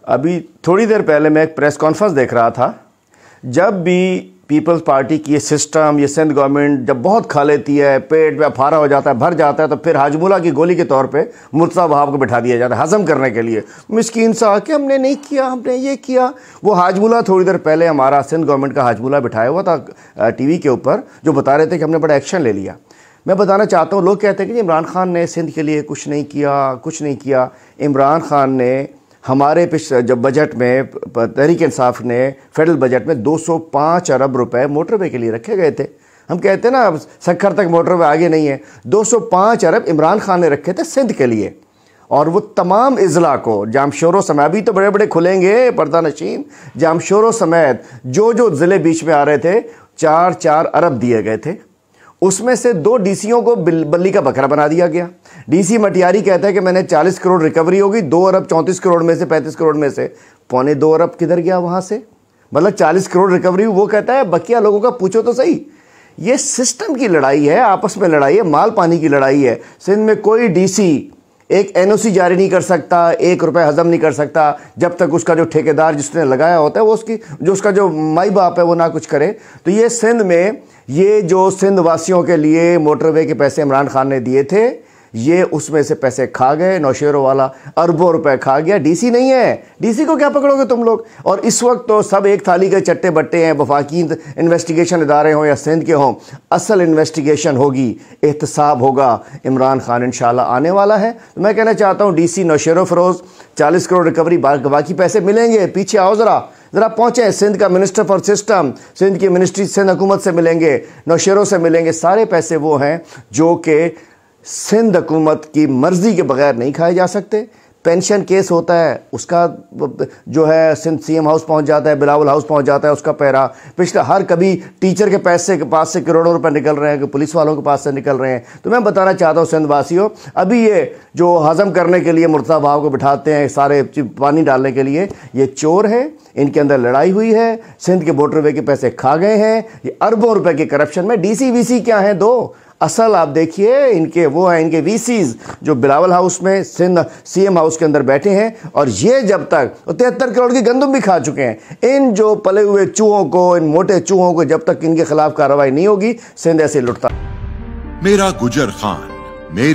अभी थोड़ी देर पहले मैं एक प्रेस कॉन्फ्रेंस देख रहा था। जब भी पीपल्स पार्टी की ये सिस्टम, ये सिंध गवर्नमेंट जब बहुत खा लेती है, पेट में फारा हो जाता है, भर जाता है, तो फिर हाजमुला की गोली के तौर पे मुर्तज़ा वहाब को बिठा दिया जाता है हज़म करने के लिए। मिस्कीन सा कि हमने नहीं किया, हमने ये किया। वो हाजमुला थोड़ी देर पहले हमारा सिंध गवर्नमेंट का हाजमुला बिठाया हुआ था टीवी के ऊपर, जो बता रहे थे कि हमने बड़ा एक्शन ले लिया। मैं बताना चाहता हूँ, लोग कहते हैं कि इमरान खान ने सिंध के लिए कुछ नहीं किया, कुछ नहीं किया। इमरान खान ने हमारे जब बजट में, तहरीक इंसाफ ने फेडरल बजट में 205 अरब रुपए मोटरवे के लिए रखे गए थे। हम कहते हैं ना सखर तक मोटरवे आगे नहीं है, 205 अरब इमरान खान ने रखे थे सिंध के लिए। और वो तमाम इजला को जामशोरों समेत, अभी तो बड़े बड़े खुलेंगे पर्दा नशीन, जामशोरों समेत जो ज़िले बीच में आ रहे थे 4-4 अरब दिए गए थे। उसमें से 2 डीसीओं को बल्ली का बकरा बना दिया गया। डीसी मटियारी कहता है कि मैंने 40 करोड़ रिकवरी होगी, 2 अरब 34 करोड़ में से, 35 करोड़ में से 2.25 अरब किधर गया वहाँ से? मतलब 40 करोड़ रिकवरी वो कहता है, बकिया लोगों का पूछो तो सही। ये सिस्टम की लड़ाई है, आपस में लड़ाई है, माल पानी की लड़ाई है। सिंध में कोई डीसी एक एनओसी जारी नहीं कर सकता, 1 रुपये हजम नहीं कर सकता जब तक उसका जो ठेकेदार जिसने लगाया होता है वो उसका जो माई बाप है वो ना कुछ करे। तो ये सिंध में, ये जो सिंध वासियों के लिए मोटरवे के पैसे इमरान खान ने दिए थे, ये उसमें से पैसे खा गए। नौशेरों वाला अरबों रुपए खा गया। डीसी नहीं है, डीसी को क्या पकड़ोगे तुम लोग? और इस वक्त तो सब एक थाली के चट्टे बट्टे हैं, वफाकी इन्वेस्टिगेशन इदारे हों या सिंध के हों। असल इन्वेस्टिगेशन होगी, एहतसाब होगा। इमरान खान इंशाल्लाह आने वाला है। तो मैं कहना चाहता हूँ डीसी नौशेरो फरोज, 40 करोड़ रिकवरी, बाकी पैसे मिलेंगे। पीछे आओ ज़रा पहुँचें। सिंध का मिनिस्टर फॉर सिस्टम, सिंध की मिनिस्ट्री, सिंध हुकूमत से मिलेंगे, नौशेरों से मिलेंगे। सारे पैसे वो हैं जो कि सिंध हुकूमत की मर्जी के बगैर नहीं खाए जा सकते। पेंशन केस होता है, उसका जो है सिंध सीएम हाउस पहुंच जाता है, बिलावल हाउस पहुंच जाता है, उसका पैरा पिछला हर कभी टीचर के पैसे के पास से करोड़ों रुपए निकल रहे हैं, कि पुलिस वालों के पास से निकल रहे हैं। तो मैं बताना चाहता हूँ सिंध वासियों, अभी ये जो हजम करने के लिए मुर्तज़ा वहाब को बिठाते हैं सारे पानी डालने के लिए, ये चोर है, इनके अंदर लड़ाई हुई है। सिंध के मोटरवे के पैसे खा गए हैं, ये अरबों रुपए के करप्शन में। डीसी वीसी क्या है? 2 असल आप देखिए इनके, वो हैं इनके वीसीज जो बिलावल हाउस में, सिंध सीएम हाउस के अंदर बैठे हैं। और ये जब तक 73 करोड़ की गंदम भी खा चुके हैं। इन जो पले हुए चूहों को, इन मोटे चूहों को, जब तक इनके खिलाफ कार्रवाई नहीं होगी, सिंध ऐसे लुटता। मेरा गुजर खान, मेरी